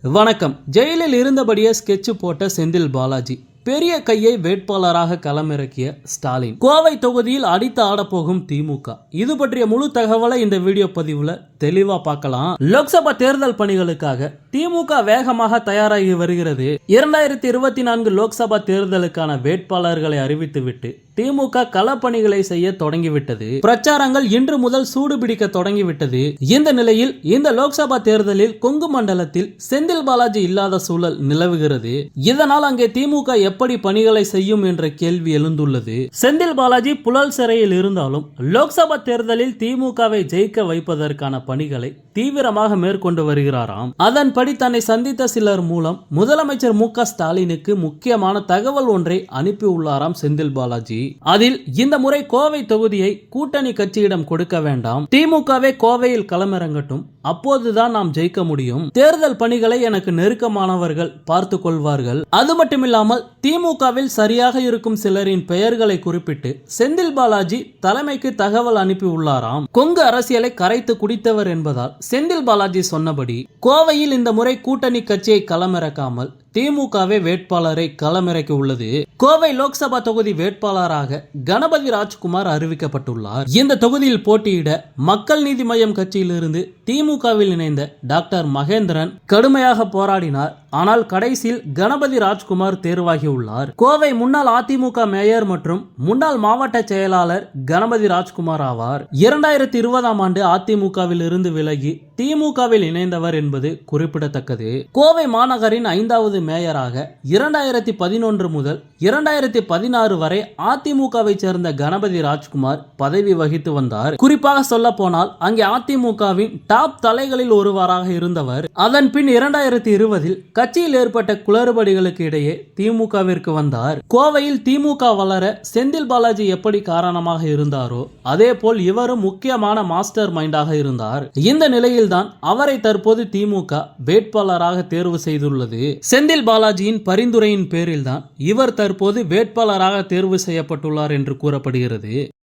வணக்கம். ஜெயிலில் இருந்தபடியே ஸ்கெட்ச் போட்ட செந்தில் பாலாஜி பெரிய கையை வேட்பாளராக களமிறக்கிய ஸ்டாலின். கோவை தொகுதியில் அடித்து ஆடப்போகும் திமுக. இது பற்றிய முழு தகவலை இந்த வீடியோ பதிவுல தெளிவா பார்க்கலாம். லோக்சபா தேர்தல் பணிகளுக்காக திமுக வேகமாக தயாராகி வருகிறது. 2024 லோக்சபா தேர்தலுக்கான வேட்பாளர்களை அறிவித்துவிட்டு திமுக களப்பணிகளை செய்ய தொடங்கிவிட்டது. பிரச்சாரங்கள் இன்று முதல் சூடு பிடிக்க தொடங்கிவிட்டது. இந்த நிலையில் இந்த லோக்சபா தேர்தலில் கொங்கு மண்டலத்தில் செந்தில் பாலாஜி இல்லாத சூழல் நிலவுகிறது. இதனால் அங்கே திமுக எப்படி பணிகளை செய்யும் என்ற கேள்வி எழுந்துள்ளது. செந்தில் பாலாஜி புழல் சிறையில் இருந்தாலும் லோக்சபா தேர்தலில் திமுகவை ஜெயிக்க வைப்பதற்கான பணிகளை தீவிரமாக மேற்கொண்டு வருகிறாராம். அதன்படி தன்னை சந்தித்த சிலர் மூலம் முதலமைச்சர் மு.க. ஸ்டாலினுக்கு முக்கியமான தகவல் ஒன்றை அனுப்பியுள்ளாராம் செந்தில் பாலாஜி. அதில் இந்த முறை கோவை தொகுதியை கூட்டணி கட்சியிடம் கொடுக்க வேண்டாம், திமுகவே கோவையில் களமிறங்கட்டும், அப்போதுதான் நாம் ஜெயிக்க முடியும். தேர்தல் பணிகளை எனக்கு நெருக்கமானவர்கள் பார்த்து கொள்வார்கள். அது மட்டுமில்லாமல் திமுகவில் சரியாக இருக்கும் சிலரின் பெயர்களை குறிப்பிட்டு செந்தில் பாலாஜி தலைமைக்கு தகவல் அனுப்பியுள்ளாராம். கொங்கு அரசியலை கரைத்து குடித்தவர் என்பதால் செந்தில் பாலாஜி சொன்னபடி கோவையில் இந்த முறை கூட்டணி கட்சியை களமிறக்காமல் திமுகவே வேட்பாளரை களமிறக்கி உள்ளது. கோவை லோக்சபா தொகுதி வேட்பாளராக கணபதி ராஜ்குமார் அறிவிக்கப்பட்டுள்ளார். இந்த தொகுதியில் போட்டியிட மக்கள் நீதி மய்யம் கட்சியிலிருந்து திமுகவில் இணைந்த டாக்டர் மகேந்திரன் கடுமையாக போராடினார். ஆனால் கடைசியில் கணபதி ராஜ்குமார் தேர்வாகியுள்ளார். கோவை முன்னாள் அதிமுக மேயர் மற்றும் முன்னாள் மாவட்ட செயலாளர் கணபதி ராஜ்குமார் ஆவார். 2020ஆம் ஆண்டு அதிமுகவில் இருந்து விலகி திமுகவில் இணைந்தவர் என்பது குறிப்பிடத்தக்கது. கோவை மாநகரின் 5வது மேயராக 2011 முதல் 2016 வரை அதிமுகவை சேர்ந்த கணபதி ராஜ்குமார் பதவி வகித்து வந்தார். குறிப்பாக சொல்ல போனால் அங்கே அதிமுகவின் டாப் தலைகளில் ஒருவராக இருந்தவர். அதன் பின் 2020இல் கட்சியில் ஏற்பட்ட குளறுபடிகளுக்கு இடையே திமுகவிற்கு வந்தார். கோவையில் திமுக வளர செந்தில் பாலாஜி எப்படி காரணமாக இருந்தாரோ அதே போல் இவரும் முக்கியமான மாஸ்டர் மைண்டாக இருந்தார். இந்த நிலையில்தான் அவரை தற்போது திமுக வேட்பாளராக தேர்வு செய்துள்ளது. செந்தில் பாலாஜியின் பரிந்துரையின் பேரில்தான் இவர் தற்போது வேட்பாளராக தேர்வு செய்யப்பட்டுள்ளார் என்று கூறப்படுகிறது.